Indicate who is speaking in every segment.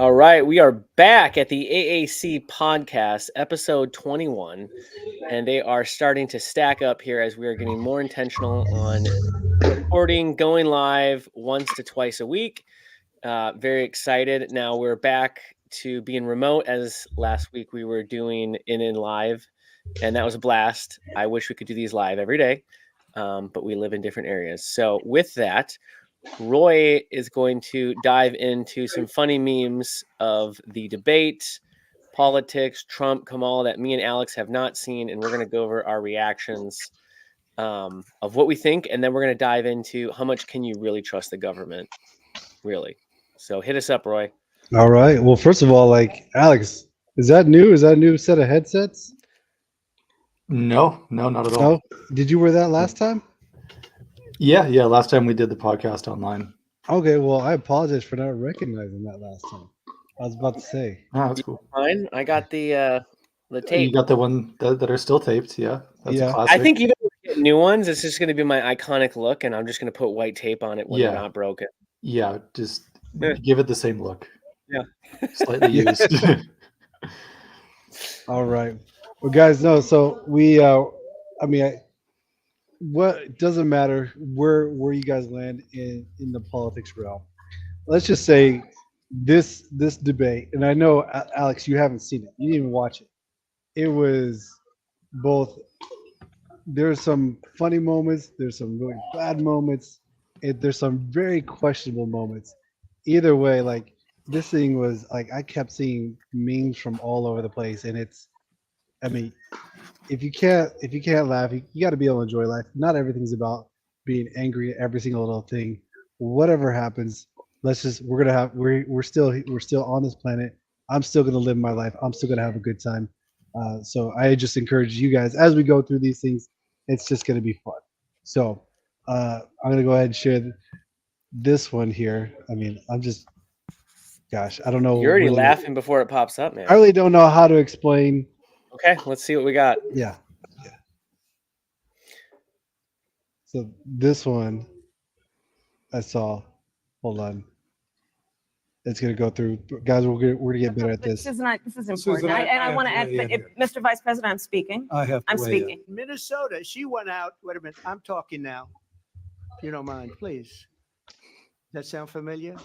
Speaker 1: All right, we are back at the AAC podcast, episode 21, and they are starting to stack up here as we are getting more intentional on recording, going live once to twice a week. Very excited. Now we're back to being remote, as last week we were doing in live, and that was a blast. I wish we could do these live every day, but we live in different areas. So with that, Roy is going to dive into some funny memes of the debate, politics, Trump, Kamal that me and Alex have not seen, and we're going to go over our reactions of what we think, and then we're going to dive into how much can you really trust the government, really. So hit us up, Roy.
Speaker 2: All right. Well, first of all, Alex, is that new? Is that a new set of headsets?
Speaker 3: No, not at all.
Speaker 2: No? Did you wear that last time?
Speaker 3: Yeah. Last time we did the podcast online.
Speaker 2: Okay. Well, I apologize for not recognizing that last time. I was about to say.
Speaker 3: Oh, that's cool.
Speaker 1: Fine. I got the tape.
Speaker 3: You got the one that are still taped. Yeah. That's a classic.
Speaker 1: I think even if we get new ones, it's just going to be my iconic look, and I'm just going to put white tape on it when they're not broken.
Speaker 3: Yeah. Just give it the same look.
Speaker 1: Yeah.
Speaker 3: Slightly used.
Speaker 2: All right. Well, guys, no. So we, it doesn't matter where you guys land in the politics realm. Let's just say this debate, and I know, Alex, you haven't seen it. You didn't even watch it. It was both. There's some funny moments. There's some really bad moments. There's some very questionable moments. Either way, this thing was I kept seeing memes from all over the place, and if you can't laugh, you got to be able to enjoy life. Not everything's about being angry at every single little thing. Whatever happens, we're still on this planet. I'm still gonna live my life. I'm still gonna have a good time. So I just encourage you guys as we go through these things. It's just gonna be fun. So I'm gonna go ahead and share this one here. Gosh, I don't know.
Speaker 1: You're already laughing before it pops up, man.
Speaker 2: I really don't know how to explain.
Speaker 1: Okay, let's see what we got.
Speaker 2: Yeah. So this one I saw. Hold on. It's gonna go through, guys. We're gonna get better at this.
Speaker 4: This is important, I want to add, Mr. Vice President, I'm speaking. I'm speaking.
Speaker 5: Minnesota, she went out. Wait a minute, I'm talking now. If you don't mind, please. Does that sound familiar?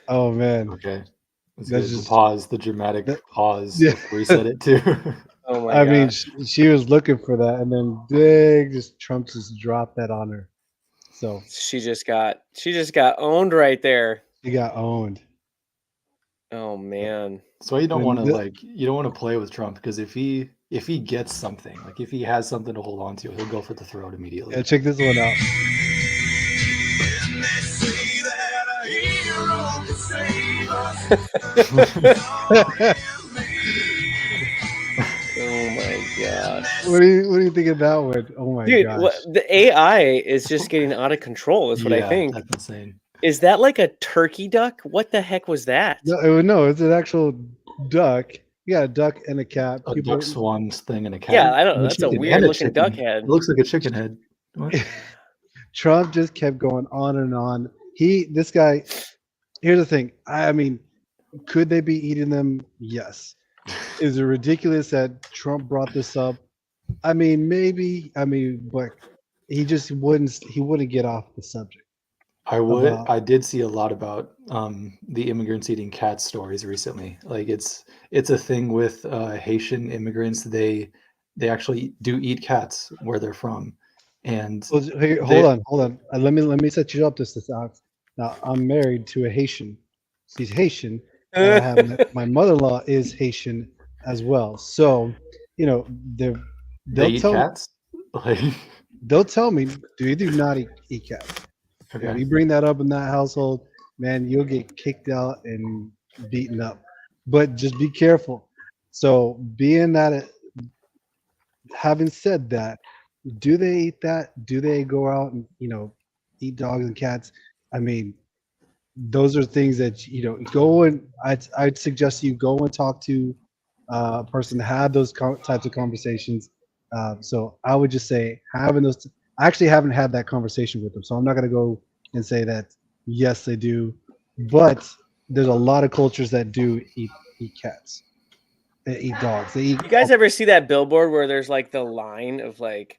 Speaker 2: Oh man.
Speaker 3: Okay. That's just pause, the dramatic pause. Yeah. We said it too.
Speaker 1: Oh my God.
Speaker 2: She was looking for that, and then Trump just dropped that on her. So
Speaker 1: she just got owned right there.
Speaker 2: She got owned.
Speaker 1: Oh man.
Speaker 3: So you don't want to play with Trump, because if he gets something, if he has something to hold on to, he'll go for the throat immediately.
Speaker 2: Yeah, check this one out.
Speaker 1: Oh my God.
Speaker 2: What do you think of that one? Oh my God.
Speaker 1: The AI is just getting out of control, is what I think.
Speaker 3: That's insane.
Speaker 1: Is that like a turkey duck? What the heck was that?
Speaker 2: No, it's an actual duck. Yeah, a duck and a cat.
Speaker 3: A duck swans thing and a cat.
Speaker 1: Yeah, I don't know. That's a weird looking duck head.
Speaker 3: It looks like a chicken head.
Speaker 2: Trump just kept going on and on. This guy, here's the thing. Could they be eating them? Yes. Is it ridiculous that Trump brought this up? Maybe. But he just wouldn't get off the subject.
Speaker 3: I did see a lot about the immigrants eating cats stories recently. It's a thing with Haitian immigrants. They actually do eat cats where they're from. And
Speaker 2: hold on. Let me set you up this Alex. Now I'm married to a Haitian. She's Haitian. And I have my mother-in-law is Haitian as well. So they'll
Speaker 3: eat cats.
Speaker 2: They'll tell me, you do not eat cats.
Speaker 3: Okay.
Speaker 2: If you bring that up in that household, man, you'll get kicked out and beaten up. But just be careful. So having said that, do they eat that? Do they go out and eat dogs and cats? those are things that go and I'd suggest you go and talk to person had those types of conversations. So I would just say having those. I actually haven't had that conversation with them, so I'm not going to go and say that yes they do, but there's a lot of cultures that do eat cats. They eat dogs. They eat.
Speaker 1: You guys ever see that billboard where there's like the line of like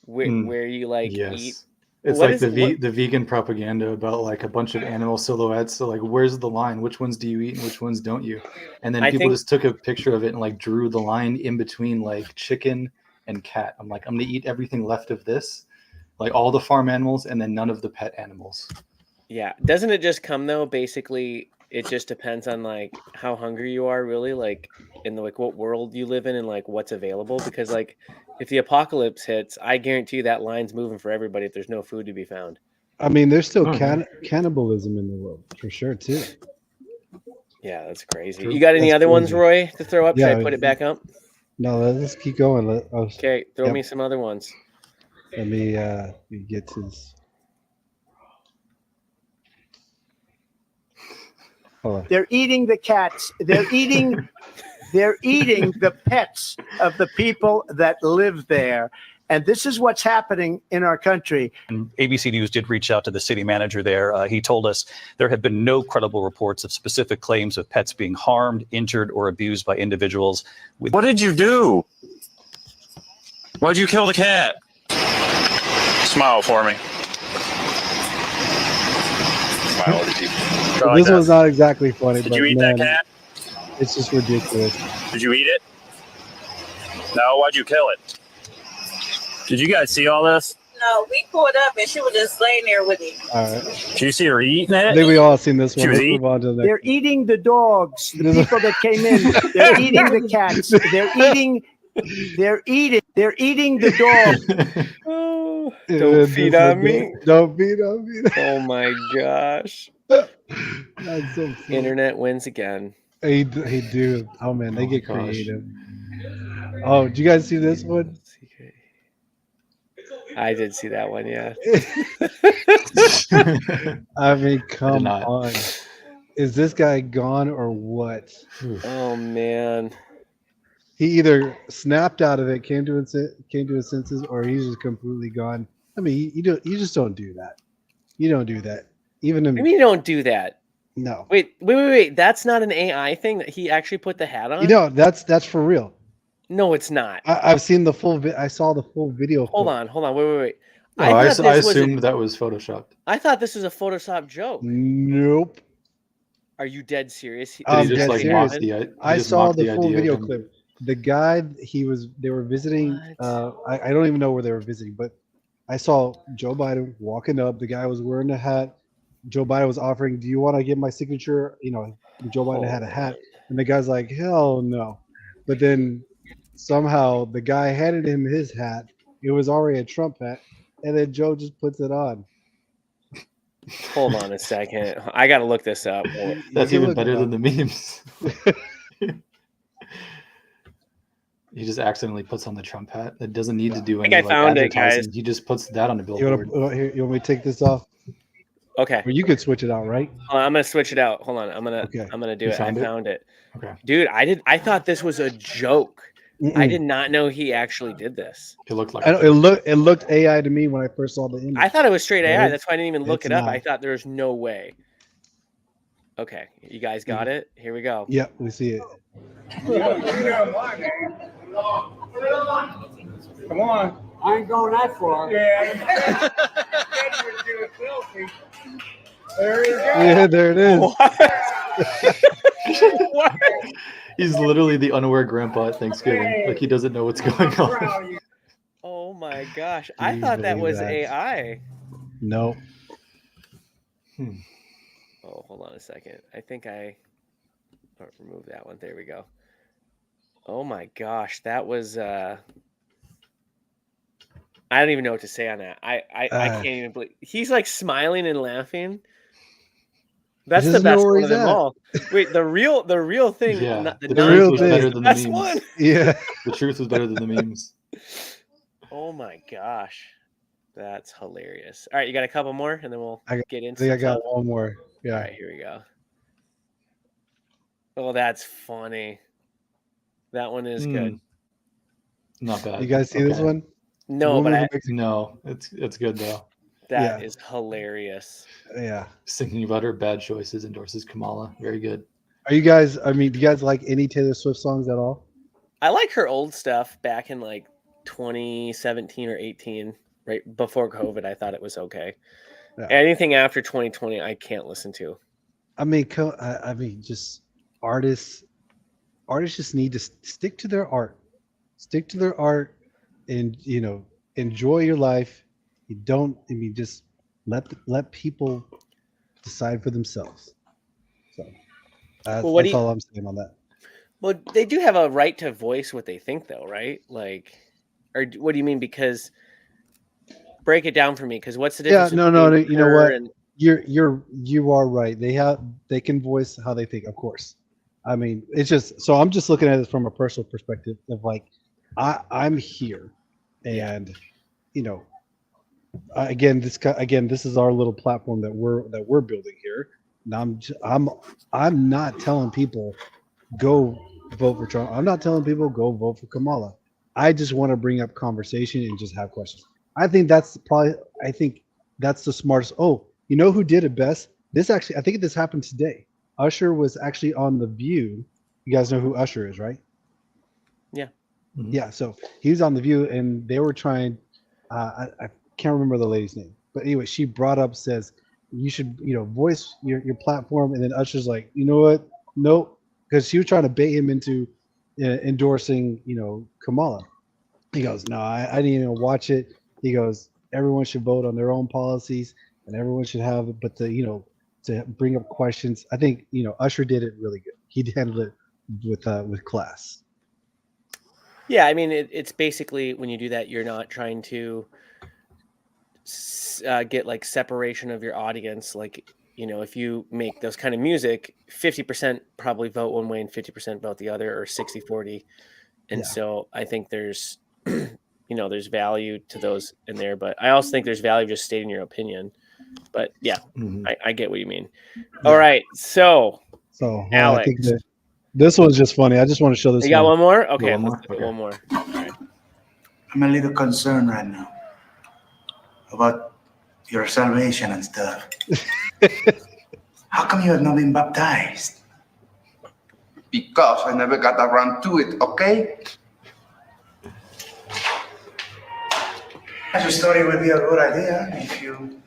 Speaker 1: where you like eat?
Speaker 3: Yes. It's
Speaker 1: What
Speaker 3: like
Speaker 1: is
Speaker 3: the vegan propaganda about like a bunch of animal silhouettes. So like, where's the line? Which ones do you eat and which ones don't you? And then
Speaker 1: I
Speaker 3: people
Speaker 1: think-
Speaker 3: just took a picture of it and like drew the line in between like chicken and cat. I'm like, I'm gonna eat everything left of this, like all the farm animals and then none of the pet animals.
Speaker 1: Yeah. Doesn't it just come though? Basically, it just depends on like how hungry you are, really, like in the like what world you live in and like what's available. Because like if the apocalypse hits, I guarantee you that line's moving for everybody if there's no food to be found.
Speaker 2: I mean, there's still
Speaker 3: Oh,
Speaker 2: cannibalism in the world for sure too.
Speaker 1: Yeah, that's crazy.
Speaker 3: True.
Speaker 1: You got any
Speaker 2: That's
Speaker 1: other ones,
Speaker 2: crazy.
Speaker 1: Roy, to throw up? Should
Speaker 2: Yeah,
Speaker 1: I put it back up?
Speaker 2: No, let's keep going.
Speaker 1: Okay, throw
Speaker 2: Yep.
Speaker 1: me some other ones.
Speaker 2: Let me get to this. Hold on.
Speaker 5: They're eating the cats. They're eating the pets of the people that live there. And this is what's happening in our country.
Speaker 6: And ABC News did reach out to the city manager there. He told us there have been no credible reports of specific claims of pets being harmed, injured, or abused by individuals.
Speaker 7: What did you do? Why'd you kill the cat? Smile for me. Smile at people. Go like
Speaker 2: This
Speaker 7: that.
Speaker 2: was not exactly funny,
Speaker 7: Did
Speaker 2: but
Speaker 7: you eat
Speaker 2: man,
Speaker 7: that cat?
Speaker 2: it's just ridiculous.
Speaker 7: Did you eat it? No, why'd you kill it? Did you guys see all this?
Speaker 8: No, we pulled up and she was just laying there with him.
Speaker 2: All right,
Speaker 7: Did you see her eating
Speaker 2: I
Speaker 7: it?
Speaker 2: think we all seen this one.
Speaker 7: She was
Speaker 2: Let's move on to the next.
Speaker 5: They're eating the dogs, the people that came in. They're eating the cats. They're eating the dog.
Speaker 1: Oh,
Speaker 2: Yeah,
Speaker 1: don't feed on me.
Speaker 2: Don't feed on me.
Speaker 1: Oh my gosh.
Speaker 2: That's so funny.
Speaker 1: Internet wins again.
Speaker 2: Hey, dude. Oh man, they
Speaker 3: Oh
Speaker 2: get
Speaker 3: my gosh.
Speaker 2: creative. Oh, did you guys see this one?
Speaker 1: I did see that one, yeah.
Speaker 2: I mean, come
Speaker 3: not.
Speaker 2: on. Is this guy gone or what?
Speaker 1: Oh man.
Speaker 2: He either snapped out of it, came to his senses, or he's just completely gone. I mean, you just don't do that. You don't do that. Even
Speaker 1: I
Speaker 2: in,
Speaker 1: mean, you don't do that.
Speaker 2: no.
Speaker 1: Wait. That's not an AI thing that he actually put the hat on?
Speaker 2: You know, that's for real.
Speaker 1: No, it's not.
Speaker 2: I've seen the full. I saw the full video.
Speaker 1: Hold
Speaker 2: clip.
Speaker 1: on. Wait.
Speaker 3: I
Speaker 1: thought this was
Speaker 3: assumed that was photoshopped.
Speaker 1: I thought this was a Photoshop joke.
Speaker 2: Nope.
Speaker 1: Are you dead serious?
Speaker 2: I'm
Speaker 3: He just
Speaker 2: dead
Speaker 3: like
Speaker 2: serious.
Speaker 3: mocked the.
Speaker 2: I
Speaker 3: just
Speaker 2: saw
Speaker 3: mocked
Speaker 2: the full
Speaker 3: idea of
Speaker 2: video
Speaker 3: him.
Speaker 2: clip. The guy they were visiting. I don't even know where they were visiting, but I saw Joe Biden walking up. The guy was wearing a hat. Joe Biden was offering, "Do you want to get my signature?" You know, Joe Biden had a hat, and the guy's like, "Hell no!" But then somehow the guy handed him his hat. It was already a Trump hat, and then Joe just puts it on.
Speaker 1: Hold on a second. I got to look this up.
Speaker 3: That's
Speaker 2: You can
Speaker 3: even
Speaker 2: look
Speaker 3: better
Speaker 2: it
Speaker 3: than
Speaker 2: up.
Speaker 3: the memes. He just accidentally puts on the Trump hat. It doesn't need to do
Speaker 1: think
Speaker 3: any
Speaker 1: I
Speaker 3: like
Speaker 1: found it, guys.
Speaker 3: advertising. He just puts that on a
Speaker 2: You
Speaker 3: billboard.
Speaker 2: want me to take this off?
Speaker 1: Okay.
Speaker 2: Or you could switch it out, right?
Speaker 1: Hold on, I'm gonna switch it out. Hold on. I'm gonna do
Speaker 3: You
Speaker 1: it. I
Speaker 3: found it?
Speaker 1: found it.
Speaker 3: Okay.
Speaker 1: Dude, I thought this was a joke. I
Speaker 2: Mm-mm.
Speaker 1: did not know he actually did this.
Speaker 3: It looked like
Speaker 2: I know, it looked AI to me when I first saw the image.
Speaker 1: I thought it was straight AI.
Speaker 2: Right?
Speaker 1: That's why I didn't even look
Speaker 2: It's
Speaker 1: it up. I
Speaker 2: not.
Speaker 1: thought there's no way. Okay, you guys got it? Here we go.
Speaker 2: Yeah, we see it.
Speaker 9: Come on. I ain't going that far. Yeah. There he goes.
Speaker 2: Yeah, there it is.
Speaker 1: What?
Speaker 3: he's literally the unaware grandpa at Thanksgiving. Like he doesn't know what's going on.
Speaker 1: Oh my gosh.
Speaker 2: Do
Speaker 1: I
Speaker 2: you
Speaker 1: thought that
Speaker 2: believe
Speaker 1: was
Speaker 2: that?
Speaker 1: AI.
Speaker 2: No.
Speaker 1: Oh, hold on a second. I think I remove that one. There we go. Oh my gosh, that was I don't even know what to say on that. I can't even believe he's like smiling and laughing. That's the
Speaker 2: doesn't know
Speaker 1: best
Speaker 2: where
Speaker 1: one
Speaker 2: he's
Speaker 1: of them
Speaker 2: at.
Speaker 1: all. Wait, the real thing.
Speaker 3: Yeah,
Speaker 1: not-
Speaker 3: the
Speaker 1: the
Speaker 3: truth
Speaker 2: real
Speaker 3: was
Speaker 2: thing.
Speaker 3: better
Speaker 1: the
Speaker 3: than the
Speaker 1: best
Speaker 3: memes.
Speaker 1: one.
Speaker 2: Yeah.
Speaker 3: The truth was better than the memes.
Speaker 1: Oh my gosh, that's hilarious. All right, you got a couple more, and then we'll get
Speaker 2: I
Speaker 1: into.
Speaker 2: think I
Speaker 1: some
Speaker 2: got
Speaker 1: stuff?
Speaker 2: one more.
Speaker 1: All
Speaker 2: Yeah.
Speaker 1: right, here we go. Oh, that's funny. That one is good.
Speaker 3: Not bad.
Speaker 2: You guys see this one?
Speaker 1: No, but
Speaker 3: no, it's good though.
Speaker 1: That is hilarious.
Speaker 2: Yeah.
Speaker 3: Thinking about her bad choices endorses Kamala. Very good.
Speaker 2: Are you guys? I mean, do you guys like any Taylor Swift songs at all?
Speaker 1: I like her old stuff back in like 2017 or 18, right before COVID. I thought it was okay.
Speaker 2: Yeah.
Speaker 1: Anything after 2020, I can't listen to.
Speaker 2: I mean, just artists just need to stick to their art. Stick to their art, and enjoy your life. You don't. I mean, just let people decide for themselves. So that's all I'm saying on that.
Speaker 1: Well, they do have a right to voice what they think, though, right? Like, or what do you mean? Because break it down for me. Because what's the difference?
Speaker 2: Yeah, no. You know what? You are right. They can voice how they think, of course. I mean, it's just so I'm just looking at it from a personal perspective of like I'm here, and again this is our little platform that we're building here, and I'm not telling people go vote for Trump. I'm not telling people go vote for Kamala. I just want to bring up conversation and just have questions. I think that's the smartest. Oh, you know who did it best? I think this happened today. Usher was actually on The View. You guys know who Usher is, right?
Speaker 1: Yeah.
Speaker 3: Mm-hmm.
Speaker 2: Yeah. So he was on The View, and they were trying. I can't remember the lady's name, but anyway, she brought up, says you should voice your platform, and then Usher's like, you know what? Nope, because she was trying to bait him into endorsing Kamala. He goes, no, I didn't even watch it. He goes, everyone should vote on their own policies, and everyone should have it, but to bring up questions. I think Usher did it really good. He handled it with class.
Speaker 1: Yeah, I mean it's basically when you do that, you're not trying to get like separation of your audience. Like if you make those kind of music, 50% probably vote one way and 50% vote the other, or 60-40. And so I think there's there's value to those in there, but I also think there's value just stating your opinion. But yeah, I get what you mean. Yeah. All right, so Alex,
Speaker 2: I think that this one's just funny. I just want to show this.
Speaker 1: You got one more? Okay,
Speaker 3: one more.
Speaker 1: Okay. One more. Right.
Speaker 10: I'm a little concerned right now about your salvation and stuff. How come you have not been baptized?
Speaker 11: Because I never got around to it, okay?
Speaker 10: Your story would be a good idea if you...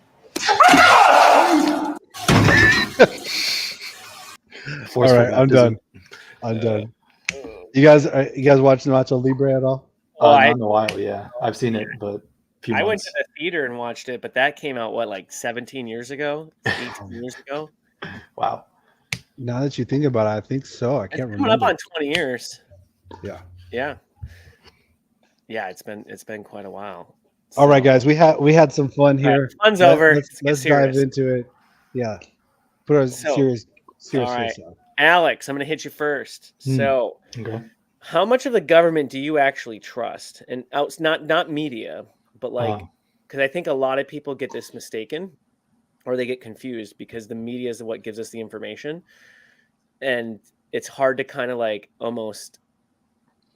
Speaker 2: All right, I'm done. You guys watching Nacho Libre at all?
Speaker 3: Not in a while, yeah. I've seen it, but
Speaker 1: I went to the theater and watched it, but that came out like 17 years ago, 18 years ago.
Speaker 3: Wow.
Speaker 2: Now that you think about it, I think so. I can't remember.
Speaker 1: Coming up on 20 years.
Speaker 2: Yeah.
Speaker 1: Yeah. Yeah, it's been quite a while.
Speaker 2: So, all right, guys, we had some fun here.
Speaker 1: Right, fun's over.
Speaker 2: Let's dive into it. Yeah. Put a serious
Speaker 1: all right.
Speaker 2: face on.
Speaker 1: Alex, I'm going to hit you first. So, how much of the government do you actually trust? And not media, but because I think a lot of people get this mistaken, or they get confused because the media is what gives us the information, and it's hard to kind of like almost,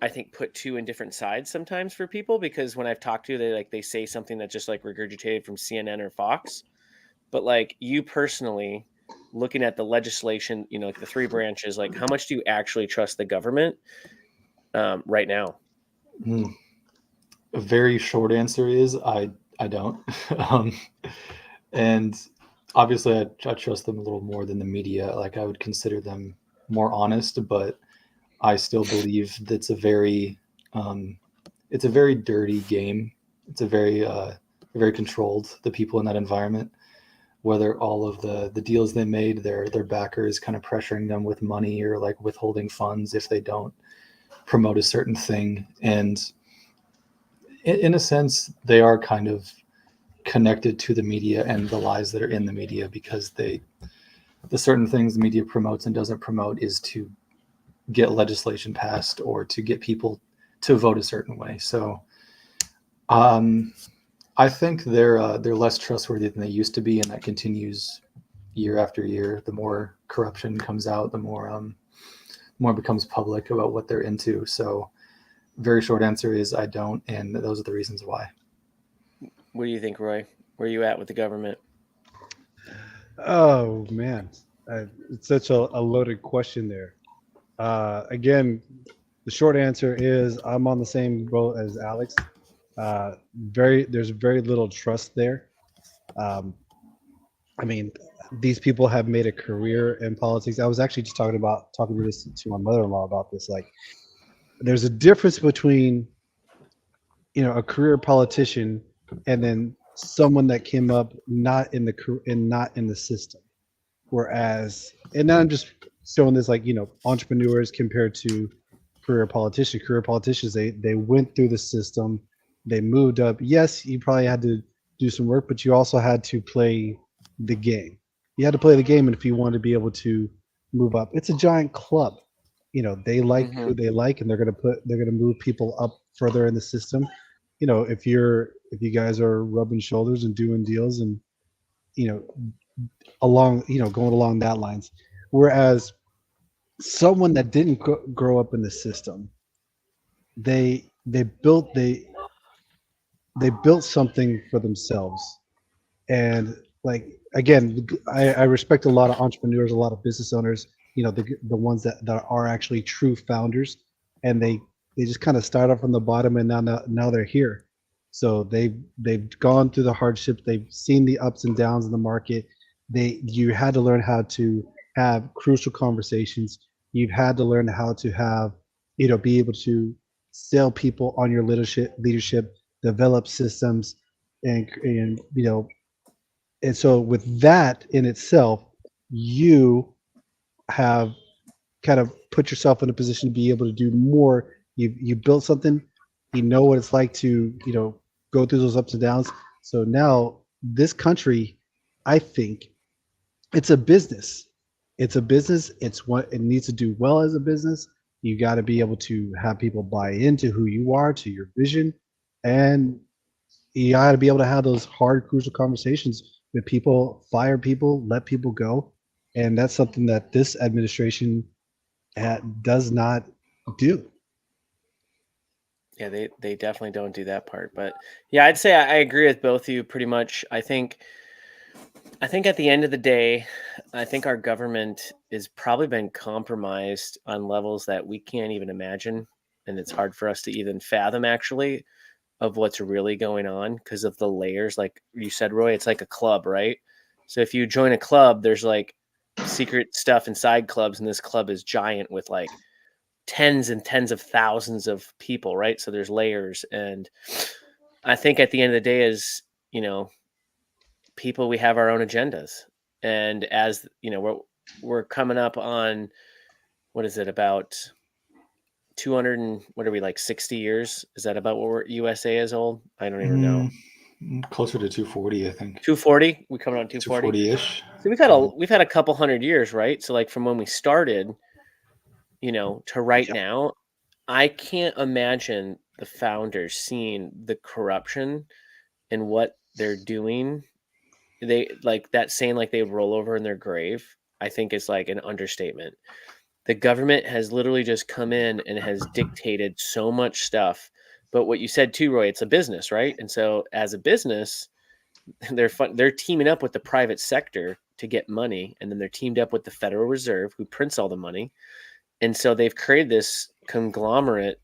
Speaker 1: I think, put two in different sides sometimes for people, because when I've talked to, they say something that's just like regurgitated from CNN or Fox, but like you personally, looking at the legislation, like the three branches, like how much do you actually trust the government right now?
Speaker 3: A very short answer is I don't. And obviously I trust them a little more than the media. Like I would consider them more honest, but I still believe that's a very dirty game. It's a very controlled, the people in that environment, whether all of the deals they made, their backers kind of pressuring them with money or like withholding funds if they don't promote a certain thing. And in a sense, they are kind of connected to the media and the lies that are in the media, because the certain things the media promotes and doesn't promote is to get legislation passed or to get people to vote a certain way. So I think they're less trustworthy than they used to be, and that continues year after year. The more corruption comes out, the more more becomes public about what they're into. So very short answer is I don't, and those are the reasons why.
Speaker 1: What do you think, Roy? Where are you at with the government?
Speaker 2: Oh man, it's such a loaded question there. Again, the short answer is I'm on the same boat as Alex. There's very little trust there. I mean, these people have made a career in politics. I was actually just talking to this to my mother-in-law about this. Like, there's a difference between, a career politician and then someone that came up not in the system. Whereas, and then I'm just showing this, like, entrepreneurs compared to career politicians. Career politicians, they went through the system, they moved up. Yes, you probably had to do some work, but you also had to play the game. You had to play the game, and if you want to be able to move up, it's a giant club. They like who they like, and they're gonna move people up further in the system. If you guys are rubbing shoulders and doing deals, and going along that lines. Whereas someone that didn't grow up in the system, they built something for themselves. And, like, again, I respect a lot of entrepreneurs, a lot of business owners, the ones that are actually true founders, and they just kind of start off from the bottom, and now they're here. So they've gone through the hardships, they've seen the ups and downs in the market. You had to learn how to have crucial conversations. You've had to learn how to have, be able to sell people on your leadership, develop systems, and so with that in itself, you have kind of put yourself in a position to be able to do more. You built something, what it's like to, go through those ups and downs. So now this country, I think, it's a business. It's a business. It's what it needs to do well as a business. You got to be able to have people buy into who you are, to your vision, and you got to be able to have those hard, crucial conversations with people, fire people, let people go. And that's something that this administration does not do.
Speaker 1: Yeah, they definitely don't do that part. But yeah, I'd say I agree with both of you pretty much. I think at the end of the day, I think our government has probably been compromised on levels that we can't even imagine. And it's hard for us to even fathom, actually, of what's really going on because of the layers. Like you said, Roy, it's like a club, right? So if you join a club, there's like secret stuff inside clubs, and this club is giant with like tens and tens of thousands of people, right? So there's layers. And I think at the end of the day is, people, we have our own agendas. And as we're coming up on, what is it, about 200 and what are we, like 60 years? Is that about what USA is old? I don't even know.
Speaker 3: Closer to 240, I think.
Speaker 1: 240? We coming on 240?
Speaker 3: 240-ish.
Speaker 1: So we've had a couple hundred years, right? So like from when we started, to right now, I can't imagine the founders seeing the corruption and what they're doing. They like that saying, like they roll over in their grave. I think it's like an understatement. The government has literally just come in and has dictated so much stuff. But what you said too, Roy, it's a business, right? And so as a business, they're teaming up with the private sector to get money, and then they're teamed up with the Federal Reserve, who prints all the money. And so they've created this conglomerate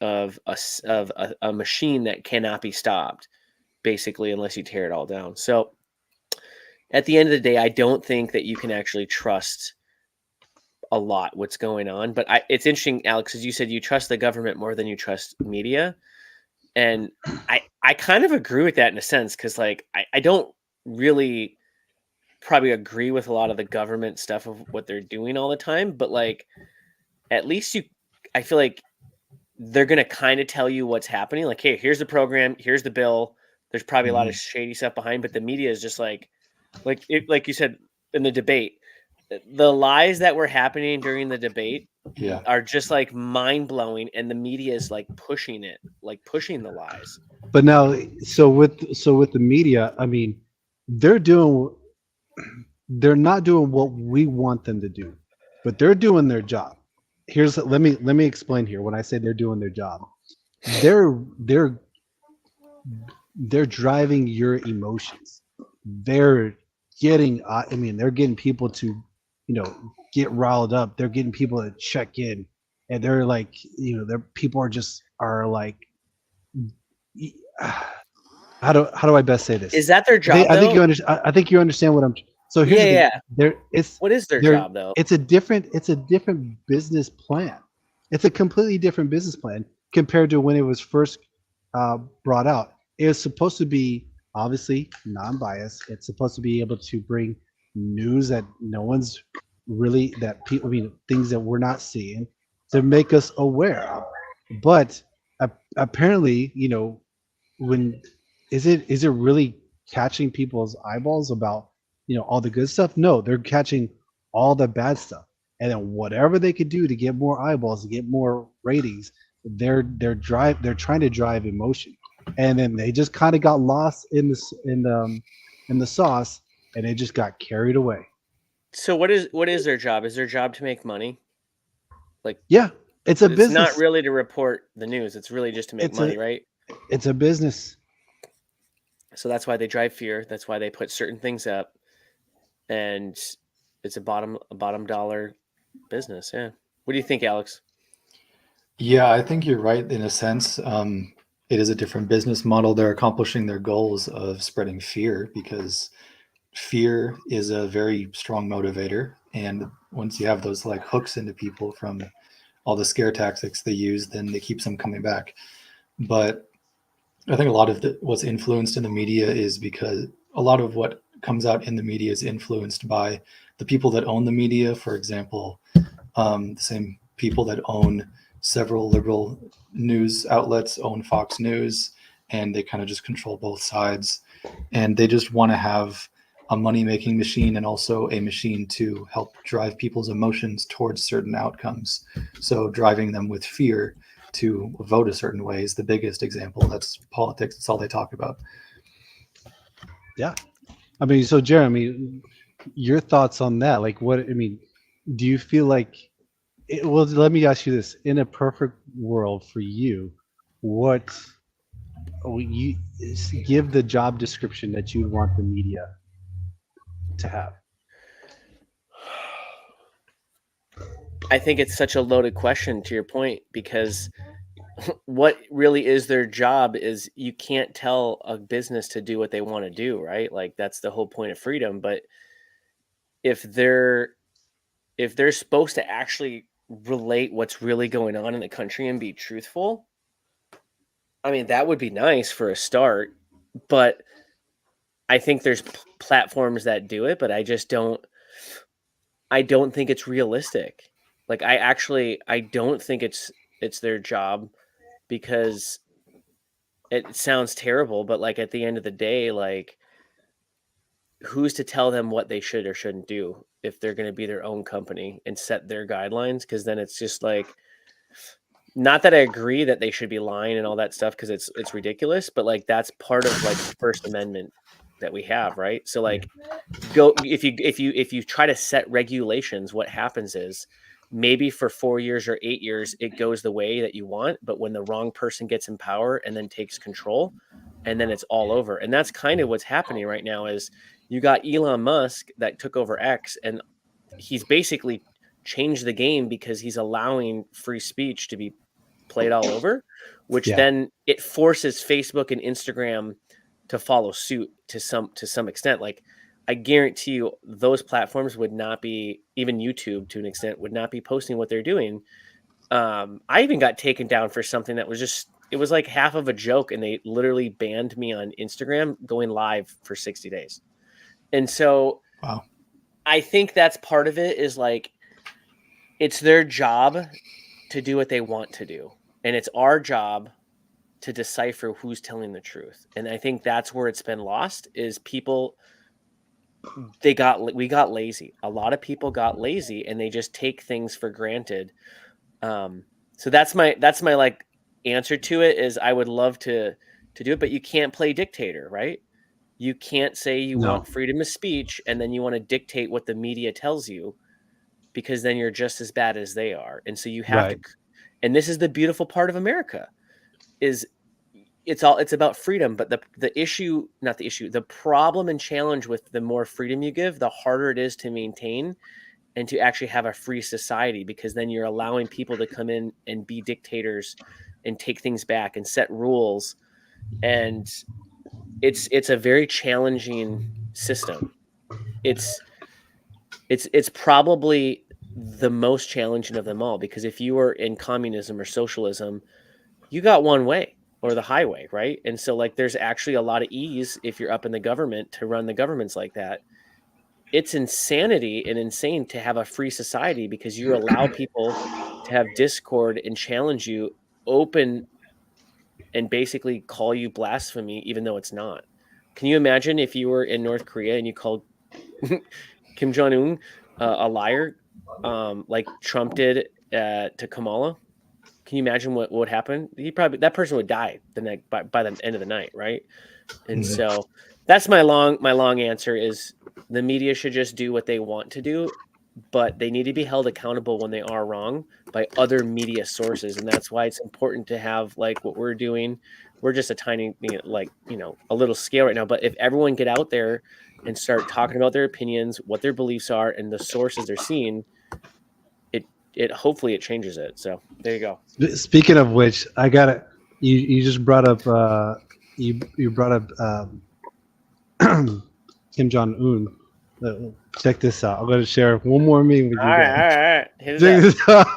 Speaker 1: of a machine that cannot be stopped, basically, unless you tear it all down. So at the end of the day, I don't think that you can actually trust a lot what's going on. But it's interesting, Alex, as you said, you trust the government more than you trust media. And I kind of agree with that in a sense, because like I don't really probably agree with a lot of the government stuff of what they're doing all the time. But like, at least I feel like they're going to kind of tell you what's happening. Like, hey, here's the program, here's the bill. There's probably a lot of shady stuff behind, but the media is just like you said in the debate, the lies that were happening during the debate are just like mind blowing. And the media is like pushing the lies.
Speaker 2: But now, so with the media, I mean, they're not doing what we want them to do, but they're doing their job. let me explain here. When I say they're doing their job, they're driving your emotions. They're getting they're getting people to get riled up. They're getting people to check in, and they're like, their people are like, how do I best say this?
Speaker 1: Is that their job?
Speaker 2: I think you understand. I think you understand what I'm. So here's the thing.
Speaker 1: What is their job though?
Speaker 2: It's a different business plan. It's a completely different business plan compared to when it was first brought out. It was supposed to be obviously non-biased. It's supposed to be able to bring news that no one's really things that we're not seeing to make us aware of. But apparently, when is it really catching people's eyeballs about all the good stuff? No, they're catching all the bad stuff, and then whatever they could do to get more eyeballs, to get more ratings, they're trying to drive emotion, and then they just kind of got lost in the sauce, and they just got carried away.
Speaker 1: So what is their job? Is their job to make money?
Speaker 2: Yeah, it's a business.
Speaker 1: It's not really to report the news. It's really just to make money, right?
Speaker 2: It's a business.
Speaker 1: So that's why they drive fear. That's why they put certain things up, and it's a bottom dollar business. Yeah. What do you think, Alex?
Speaker 3: Yeah, I think you're right in a sense. It is a different business model. They're accomplishing their goals of spreading fear because fear is a very strong motivator. And once you have those like hooks into people from all the scare tactics they use, then it keeps them coming back. But I think a lot of what's influenced in the media is because a lot of what comes out in the media is influenced by the people that own the media. For example, the same people that own several liberal news outlets own Fox News, and they kind of just control both sides. And they just want to have a money-making machine and also a machine to help drive people's emotions towards certain outcomes. So driving them with fear to vote a certain way is the biggest example. That's politics. That's all they talk about.
Speaker 2: Yeah. So Jeremy, your thoughts on that? Like do you feel like well, let me ask you this. In a perfect world for you, what you give the job description that you'd want the media to have?
Speaker 1: I think it's such a loaded question to your point, because what really is their job is you can't tell a business to do what they want to do, right? Like that's the whole point of freedom. But if they're supposed to actually relate what's really going on in the country and be truthful, I mean, that would be nice for a start. But I think there's platforms that do it, but I don't think it's realistic. Like I don't think it's their job, because it sounds terrible, but like at the end of the day, like who's to tell them what they should or shouldn't do if they're going to be their own company and set their guidelines? Because then it's just like, not that I agree that they should be lying and all that stuff, because it's ridiculous, but like that's part of like the First Amendment that we have, right? So like if you try to set regulations, what happens is maybe for 4 years or 8 years it goes the way that you want, but when the wrong person gets in power and then takes control, and then it's all over. And that's kind of what's happening right now. Is you got Elon Musk that took over X, and he's basically changed the game because he's allowing free speech to be played all over, which then it forces Facebook and Instagram to follow suit to some extent. Like I guarantee you those platforms would not be, even YouTube to an extent, would not be posting what they're doing. I even got taken down for something that was just, it was like half of a joke, and they literally banned me on Instagram going live for 60 days. And so
Speaker 3: wow.
Speaker 1: I think that's part of it, is like, it's their job to do what they want to do. And it's our job to decipher who's telling the truth. And I think that's where it's been lost, is people, we got lazy. A lot of people got lazy, and they just take things for granted. So that's my like answer to it, is I would love to do it, but you can't play dictator, right? You can't say you want freedom of speech and then you want to dictate what the media tells you. because then you're just as bad as they are. And so you have to, and this is the beautiful part of America, is it's about freedom. But the problem and challenge with the more freedom you give, the harder it is to maintain and to actually have a free society, because then you're allowing people to come in and be dictators and take things back and set rules. And it's a very challenging system. It's probably the most challenging of them all, because if you were in communism or socialism, you got one way, or the highway, right? And so like there's actually a lot of ease if you're up in the government to run the governments like that. It's insanity and insane to have a free society, because you allow people to have discord and challenge you open and basically call you blasphemy, even though it's not. Can you imagine if you were in North Korea and you called Kim Jong-un a liar, like Trump did to Kamala? Can you imagine what would happen? That person would die the night by the end of the night, right? And so that's my long answer is the media should just do what they want to do, but they need to be held accountable when they are wrong by other media sources. And that's why it's important to have like what we're doing. We're just a tiny, a little scale right now. But if everyone get out there and start talking about their opinions, what their beliefs are, and the sources they're seeing, it hopefully it changes it. So there you go.
Speaker 2: Speaking of which, I got it. You just brought up you brought up Kim Jong Un. Check this out. I'm gonna share one more meme with you guys.
Speaker 1: All right. Hit
Speaker 2: Check
Speaker 1: it
Speaker 2: this out.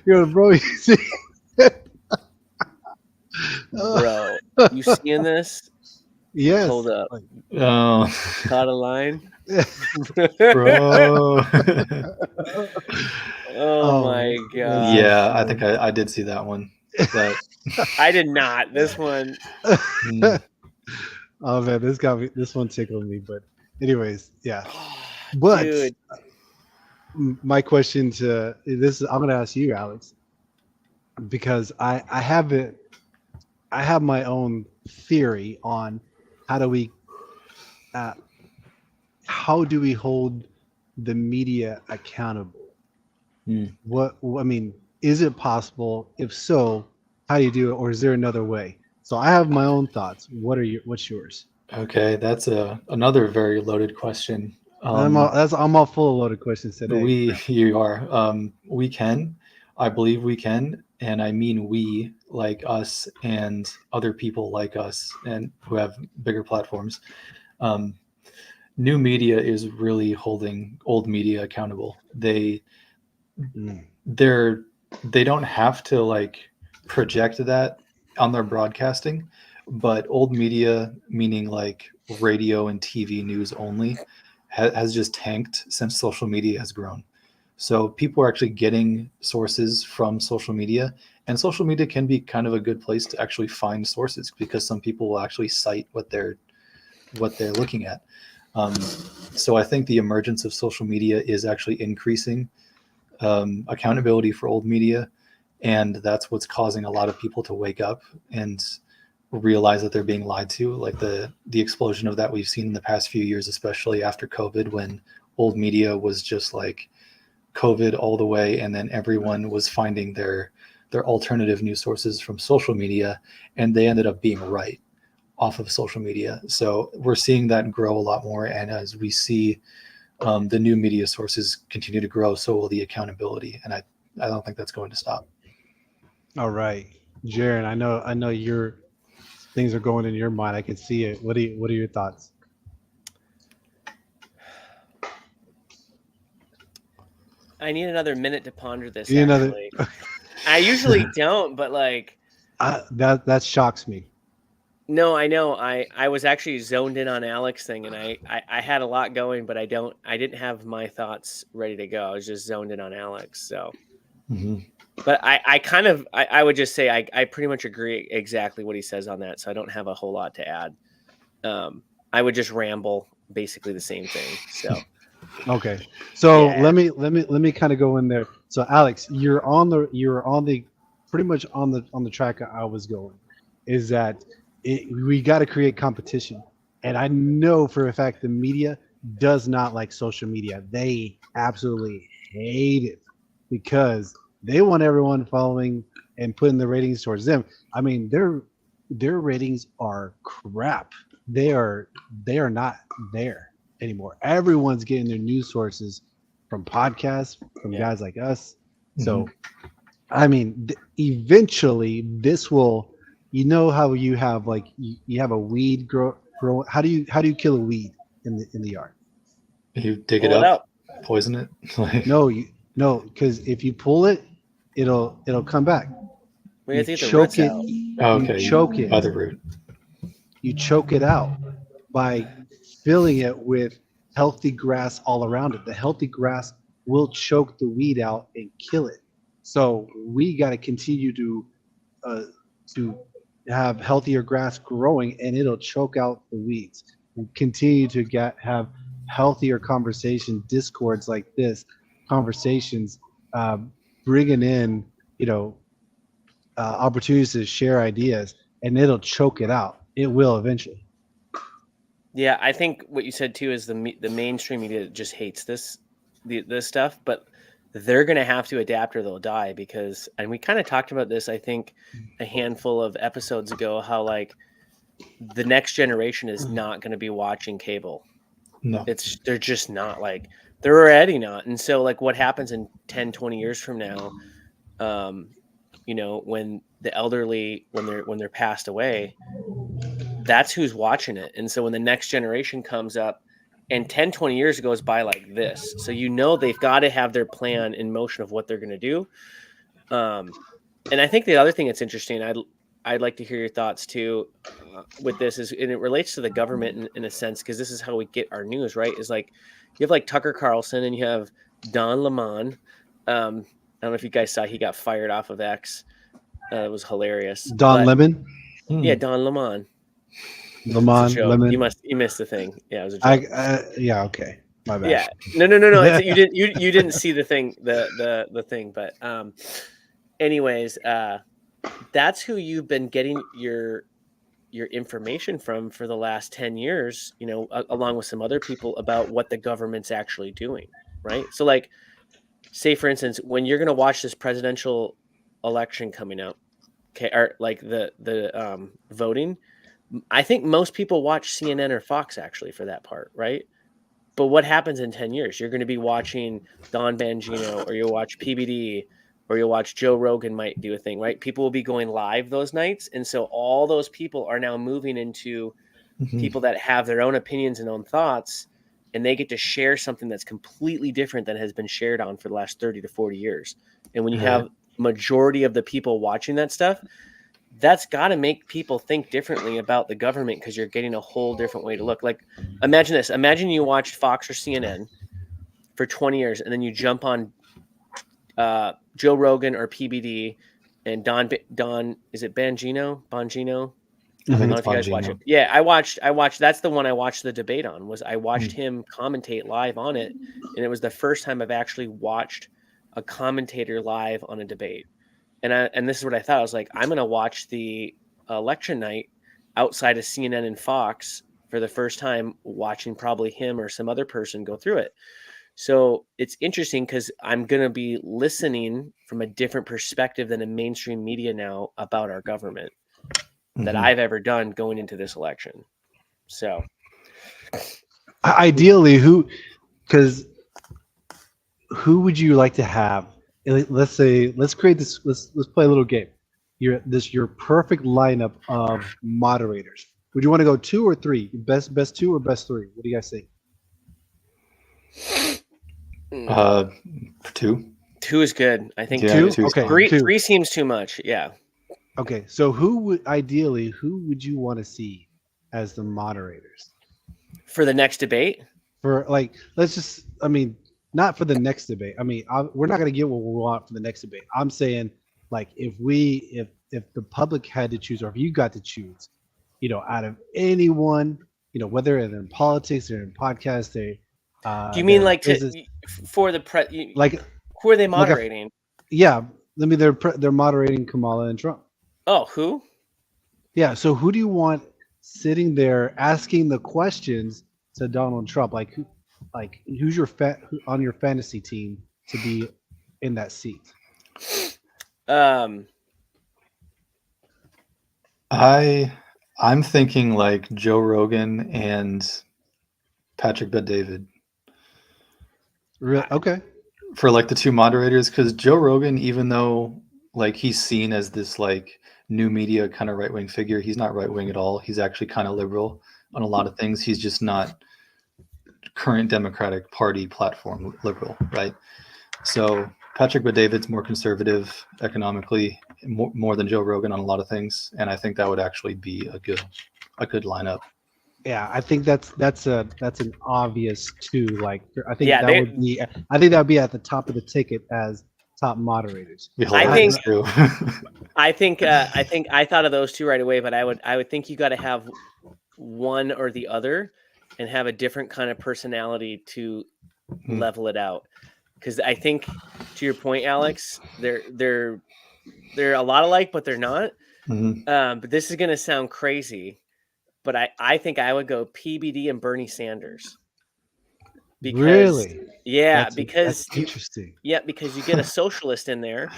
Speaker 2: Yo, bro, you see?
Speaker 1: Bro, you seeing this?
Speaker 2: Yes.
Speaker 1: Hold up.
Speaker 3: Oh,
Speaker 1: Caught a line.
Speaker 3: bro.
Speaker 1: Oh my god.
Speaker 3: Yeah, I think I did see that one. But
Speaker 1: I did not. This one.
Speaker 2: Oh man, this one tickled me. But anyways, yeah. But
Speaker 1: Dude.
Speaker 2: My question to this is, I'm gonna ask you, Alex, because I have my own theory on how do we hold the media accountable? I mean, is it possible? If so, how do you do it, or is there another way? So I have my own thoughts. What's yours?
Speaker 3: okay, that's another very loaded question.
Speaker 2: I'm all full of loaded questions today.
Speaker 3: We can. I believe we can, and I mean we, like us and other people like us and who have bigger platforms. New media is really holding old media accountable. They don't have to like project that on their broadcasting, but old media, meaning like radio and TV news only, has just tanked since social media has grown. So people are actually getting sources from social media, and social media can be kind of a good place to actually find sources, because some people will actually cite what they're looking at. So I think the emergence of social media is actually increasing accountability for old media, and that's what's causing a lot of people to wake up and realize that they're being lied to. Like the explosion of that we've seen in the past few years, especially after COVID, when old media was just like COVID all the way, and then everyone was finding their alternative news sources from social media, and they ended up being right off of social media. So we're seeing that grow a lot more, and as we see the new media sources continue to grow, so will the accountability, and I don't think that's going to stop.
Speaker 2: All right, Jaron, I know your things are going in your mind. I can see it. What are your thoughts?
Speaker 1: I need another minute to ponder this.
Speaker 2: Another.
Speaker 1: I usually don't, but like
Speaker 2: that shocks me.
Speaker 1: No, I know. I was actually zoned in on Alex thing, and I had a lot going, but I didn't have my thoughts ready to go. I was just zoned in on Alex. So, but I would just say I pretty much agree exactly what he says on that. So I don't have a whole lot to add. I would just ramble basically the same thing. So.
Speaker 2: Okay, so
Speaker 1: Yeah.
Speaker 2: let me kind of go in there. So Alex, you're pretty much on the track I was going. Is that we got to create competition, and I know for a fact the media does not like social media. They absolutely hate it because they want everyone following and putting the ratings towards them. I mean, their ratings are crap. They are not there anymore. Everyone's getting their news sources from podcasts, from guys like us. So, I mean, eventually this will. You know how you have like you have a weed grow. How do you kill a weed in the yard?
Speaker 3: You dig
Speaker 1: Pull
Speaker 3: it
Speaker 1: it
Speaker 3: up,
Speaker 1: out.
Speaker 3: poison it.
Speaker 2: No, because if you pull it, it'll come back.
Speaker 1: We have to get the
Speaker 2: choke
Speaker 1: roots
Speaker 2: it.
Speaker 1: out.
Speaker 3: Okay,
Speaker 2: You choke it
Speaker 3: by the root.
Speaker 2: You choke it out by filling it with healthy grass all around it. The healthy grass will choke the weed out and kill it. So we got to continue to have healthier grass growing, and it'll choke out the weeds. We continue to have healthier conversation discords like this, conversations, bringing in opportunities to share ideas, and it'll choke it out. It will eventually.
Speaker 1: Yeah, I think what you said too is the mainstream media just hates this stuff, but they're going to have to adapt or they'll die because, and we kind of talked about this, I think, a handful of episodes ago, how like the next generation is not going to be watching cable.
Speaker 3: No,
Speaker 1: they're just not, like, they're already not. And so like what happens in 10, 20 years from now, when the elderly, when they're passed away, that's who's watching it. And so when the next generation comes up and 10, 20 years goes by like this, so they've got to have their plan in motion of what they're going to do. And I think the other thing that's interesting, I'd like to hear your thoughts too with this, is, and it relates to the government in a sense, because this is how we get our news, right? Is like you have like Tucker Carlson and you have Don Lemon. I don't know if you guys saw, he got fired off of X. It was hilarious.
Speaker 2: Lemon?
Speaker 1: Yeah, Don Lemon.
Speaker 2: Lemon.
Speaker 1: You missed the thing. Yeah, it was a joke.
Speaker 2: Yeah, okay. My bad.
Speaker 1: Yeah. No. You didn't see the thing, the thing, but anyways, that's who you've been getting your information from for the last 10 years, along with some other people, about what the government's actually doing, right? So like, say for instance, when you're going to watch this presidential election coming up, okay, or like the voting, I think most people watch CNN or Fox actually for that part, right? But what happens in 10 years? You're going to be watching Don Bongino, or you'll watch PBD, or you'll watch Joe Rogan might do a thing, right? People will be going live those nights. And so all those people are now moving into people that have their own opinions and own thoughts, and they get to share something that's completely different than has been shared on for the last 30 to 40 years. And when you have majority of the people watching that stuff, that's got to make people think differently about the government, because you're getting a whole different way to look. Like, imagine this. Imagine you watched Fox or CNN for 20 years, and then you jump on Joe Rogan or PBD, and Don is it Bongino? I don't know if you guys watch it. Yeah, I watched. That's the one I watched the debate on. I watched him commentate live on it, and it was the first time I've actually watched a commentator live on a debate. And this is what I thought. I was like, I'm going to watch the election night outside of CNN and Fox for the first time, watching probably him or some other person go through it. So it's interesting because I'm going to be listening from a different perspective than a mainstream media now about our government that I've ever done going into this election. So
Speaker 2: ideally, who would you like to have? Let's create this. Let's play a little game. Your perfect lineup of moderators. Would you want to go 2 or 3? Best 2 or best 3? What do you guys think?
Speaker 3: 2.
Speaker 1: 2 is good. I think
Speaker 2: 2. Okay.
Speaker 1: 3 seems too much. Yeah.
Speaker 2: Okay. So who would you want to see as the moderators
Speaker 1: for the next debate?
Speaker 2: For like, not for the next debate. I mean, we're not going to get what we want for the next debate. I'm saying, like, if the public had to choose, or if you got to choose, out of anyone, whether they're in politics or in podcasts, do
Speaker 1: you mean like for the who are they moderating?
Speaker 2: They're moderating Kamala and Trump.
Speaker 1: Oh, who?
Speaker 2: Yeah. So who do you want sitting there asking the questions to Donald Trump? Like who's on your fantasy team to be in that seat?
Speaker 3: I'm thinking like Joe Rogan and Patrick Bet-David.
Speaker 2: Okay.
Speaker 3: For like the two moderators, because Joe Rogan, even though like he's seen as this like new media kind of right-wing figure, he's not right-wing at all. He's actually kind of liberal on a lot of things. He's just not current Democratic Party platform liberal, right? So Patrick Bet-David's more conservative economically, more than Joe Rogan on a lot of things, and I think that would actually be a good lineup.
Speaker 2: Yeah, I think that's an obvious two. Like, I think
Speaker 1: Yeah,
Speaker 2: that would be. I think that would be at the top of the ticket as top moderators.
Speaker 1: I think I thought of those two right away, but I would think you got to have one or the other, and have a different kind of personality to level it out. Because I think, to your point, Alex, they're a lot alike, but they're not. But this is going to sound crazy, but I think I would go PBD and Bernie Sanders. Because,
Speaker 2: really?
Speaker 1: Yeah,
Speaker 2: that's interesting.
Speaker 1: Yeah, because you get a socialist in there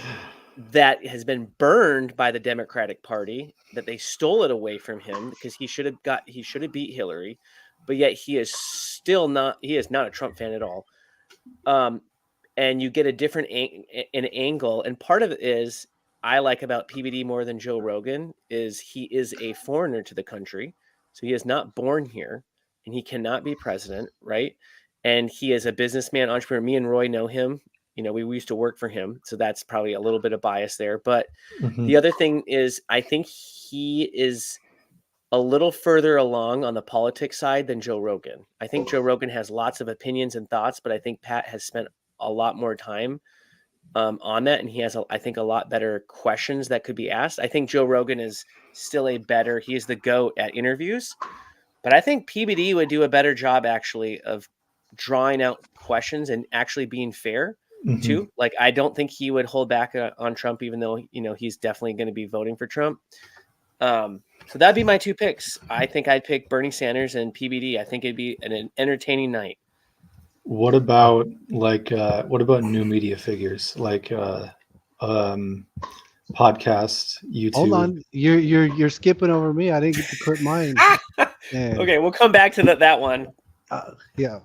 Speaker 1: that has been burned by the Democratic Party, that they stole it away from him because he should have beat Hillary, but yet he is not a Trump fan at all. And you get a different an angle, and part of it is I like about PBD more than Joe Rogan is he is a foreigner to the country, so he is not born here, and he cannot be president, right? And he is a businessman, entrepreneur. Me and Roy know him. You know, we used to work for him, so that's probably a little bit of bias there. But the other thing is, I think he is a little further along on the politics side than Joe Rogan. I think Joe Rogan has lots of opinions and thoughts, but I think Pat has spent a lot more time on that, and he has, I think, a lot better questions that could be asked. I think Joe Rogan is still he is the GOAT at interviews, but I think PBD would do a better job actually of drawing out questions and actually being fair too. Like, I don't think he would hold back on Trump, even though, you know, he's definitely going to be voting for Trump. So that'd be my two picks. I think I'd pick Bernie Sanders and PBD. I think it'd be an entertaining night.
Speaker 3: What about new media figures like podcast, YouTube?
Speaker 2: Hold on, you're skipping over me. I didn't get to put mine.
Speaker 1: Okay, we'll come back to that one.
Speaker 2: Yeah,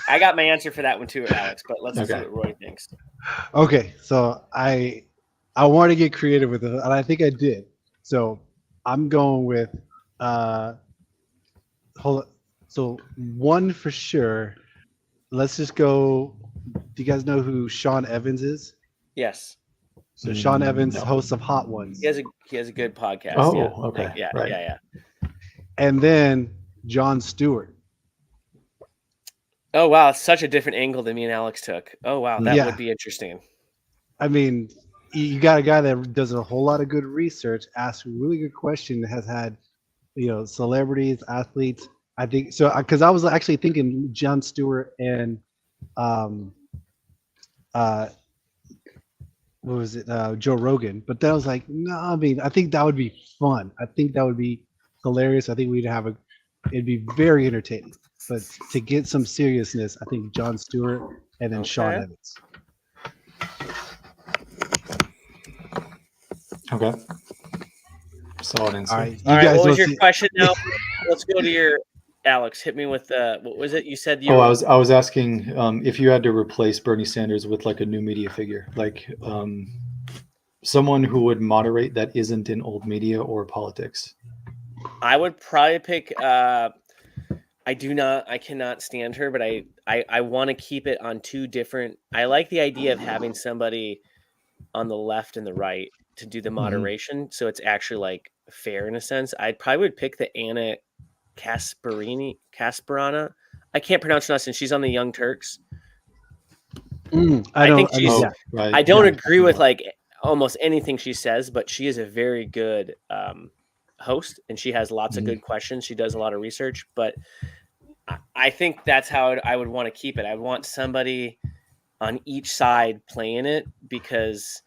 Speaker 1: I got my answer for that one too, Alex. But let's see what Roy thinks.
Speaker 2: Okay, so I want to get creative with it, and I think I did. So I'm going with hold on. So one for sure. Let's just go. Do you guys know who Sean Evans is?
Speaker 1: Yes.
Speaker 2: So Sean Evans, host of Hot Ones.
Speaker 1: He has a good podcast.
Speaker 3: Oh,
Speaker 1: yeah.
Speaker 3: okay.
Speaker 1: Yeah,
Speaker 3: right.
Speaker 1: yeah.
Speaker 2: And then Jon Stewart.
Speaker 1: Oh wow, it's such a different angle than me and Alex took. Oh wow, that would be interesting.
Speaker 2: I mean, you got a guy that does a whole lot of good research, asks a really good question, has had, you know, celebrities, athletes. I think so, because I was actually thinking Jon Stewart and what was it, Joe Rogan, but then I was like, no, I mean, I think that would be fun. I think that would be hilarious. I think it'd be very entertaining. But to get some seriousness, I think Jon Stewart and then Sean Evans.
Speaker 3: Okay. Solid answer.
Speaker 2: All right.
Speaker 1: All right, what was your question now? Let's go to your Alex. Hit me with what was it? You said
Speaker 3: I was asking if you had to replace Bernie Sanders with like a new media figure, like someone who would moderate that isn't in old media or politics.
Speaker 1: I would probably pick I cannot stand her, but I want to keep it on two different. I like the idea of having somebody on the left and the right to do the moderation, so it's actually like fair in a sense. I probably would pick the Anna Kasparana. I can't pronounce her last name. She's on the Young Turks. I don't agree with like almost anything she says, but she is a very good host, and she has lots of good questions. She does a lot of research, but I think that's how I would want to keep it. I want somebody on each side playing it, because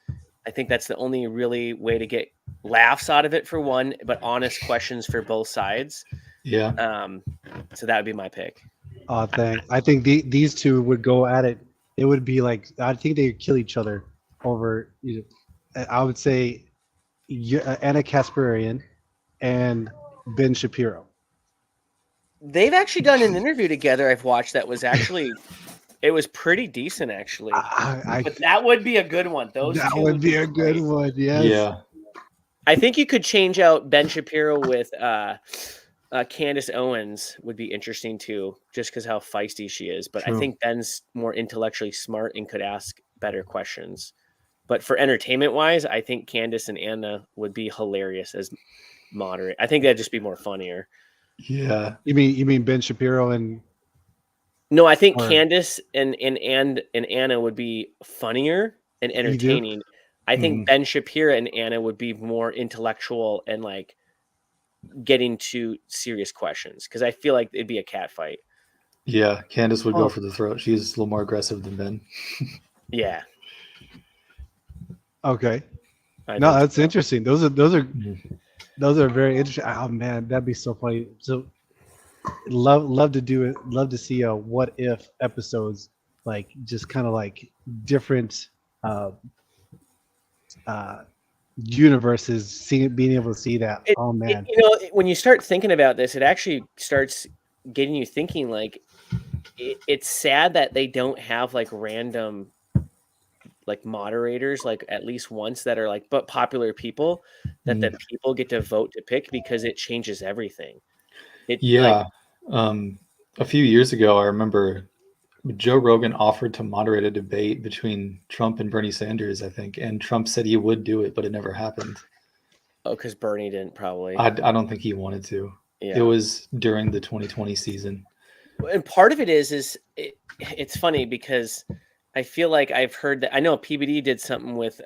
Speaker 1: I think that's the only really way to get laughs out of it for one, but honest questions for both sides.
Speaker 3: Yeah.
Speaker 1: So that would be my pick.
Speaker 2: I think these two would go at it it would be like I think they would kill each other over. I would say Anna Kasparian and Ben Shapiro.
Speaker 1: They've actually done an interview together. I've watched that was actually, it was pretty decent actually. But that would be a good one. Those
Speaker 2: that
Speaker 1: two
Speaker 2: would be a
Speaker 1: great.
Speaker 2: good one. Yes.
Speaker 3: Yeah.
Speaker 1: I think you could change out Ben Shapiro with Candace Owens would be interesting too, just because how feisty she is. But
Speaker 2: True.
Speaker 1: I think Ben's more intellectually smart and could ask better questions. But for entertainment wise, I think Candace and Anna would be hilarious as moderate. I think that'd just be more funnier.
Speaker 3: Yeah.
Speaker 2: You mean Ben Shapiro and?
Speaker 1: No, I think Candace and Anna would be funnier and entertaining. I think Ben Shapiro and Anna would be more intellectual and like getting to serious questions because I feel like it'd be a cat fight.
Speaker 3: Yeah, Candace would go for the throat. She's a little more aggressive than Ben.
Speaker 1: Yeah.
Speaker 2: Okay. No, that's interesting. Those are very interesting. Oh man, that'd be so funny. So love to do it. Love to see a what if episodes, like just kind of like different universes, being able to see that. Oh man.
Speaker 1: When you start thinking about this, it actually starts getting you thinking like it's sad that they don't have like random like moderators like at least once that are like but popular people that the people get to vote to pick because it changes everything.
Speaker 3: A few years ago I remember Joe Rogan offered to moderate a debate between Trump and Bernie Sanders, I think, and Trump said he would do it, but it never happened.
Speaker 1: Oh, because Bernie didn't probably.
Speaker 3: I don't think he wanted to.
Speaker 1: Yeah.
Speaker 3: It was during the 2020 season.
Speaker 1: And part of it is it's funny because I feel like I've heard that. I know PBD did something with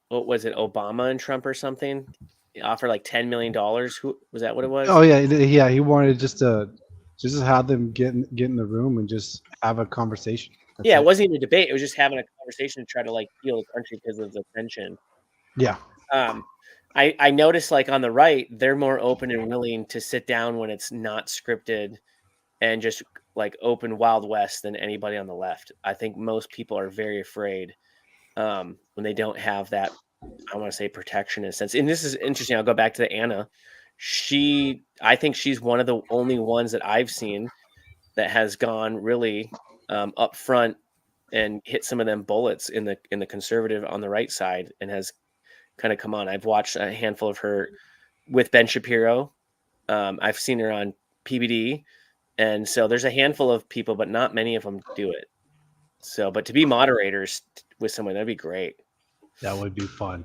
Speaker 1: what was it, Obama and Trump or something? He offered like $10 million. Who was that? What it was?
Speaker 2: Oh yeah. He wanted just to have them get in the room and just have a conversation.
Speaker 1: That's it wasn't even a debate. It was just having a conversation to try to like heal the country because of the tension.
Speaker 2: Yeah.
Speaker 1: I noticed like on the right, they're more open and willing to sit down when it's not scripted and just like open Wild West than anybody on the left. I think most people are very afraid when they don't have that, I want to say, protection in a sense. And this is interesting. I'll go back to the Anna. I think she's one of the only ones that I've seen that has gone really up front and hit some of them bullets in the conservative on the right side and has kind of come on. I've watched a handful of her with Ben Shapiro. I've seen her on PBD. And so there's a handful of people, but not many of them do it. So, but to be moderators with someone, that'd be great.
Speaker 2: That would be fun.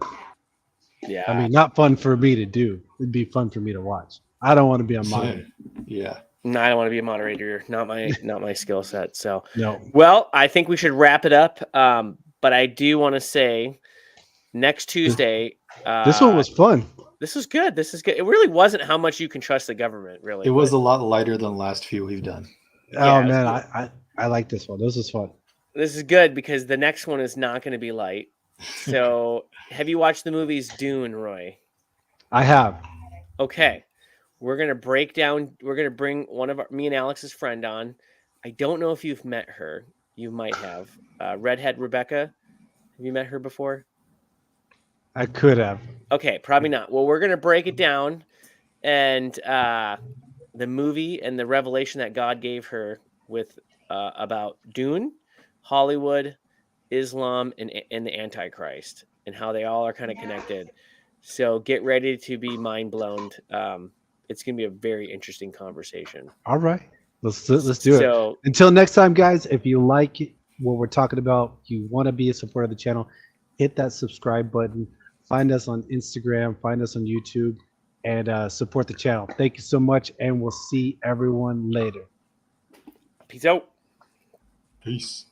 Speaker 1: Yeah.
Speaker 2: I mean, not fun for me to do. It'd be fun for me to watch. I don't want to be a moderator.
Speaker 3: Yeah.
Speaker 1: No, I don't want to be a moderator. Not my skill set. So,
Speaker 2: no.
Speaker 1: Well, I think we should wrap it up. But I do want to say next Tuesday.
Speaker 2: This one was fun.
Speaker 1: This is good. It really wasn't how much you can trust the government, really.
Speaker 3: It was a lot lighter than the last few we've done.
Speaker 2: Oh man, I like this one. This was fun.
Speaker 1: This is good because the next one is not going to be light. So, have you watched the movies Dune, Roy?
Speaker 2: I have.
Speaker 1: Okay. We're going to break down. We're going to bring me and Alex's friend on. I don't know if you've met her. You might have. Redhead Rebecca. Have you met her before?
Speaker 2: I could have.
Speaker 1: Okay, probably not. Well, we're going to break it down and the movie and the revelation that God gave her with about Dune, Hollywood, Islam, and the Antichrist, and how they all are kind of connected. So get ready to be mind blown. It's going to be a very interesting conversation.
Speaker 2: All right. Let's do it. Until next time, guys, if you like what we're talking about, you want to be a supporter of the channel, hit that subscribe button. Find us on Instagram, find us on YouTube, and support the channel. Thank you so much, and we'll see everyone later.
Speaker 1: Peace out.
Speaker 3: Peace.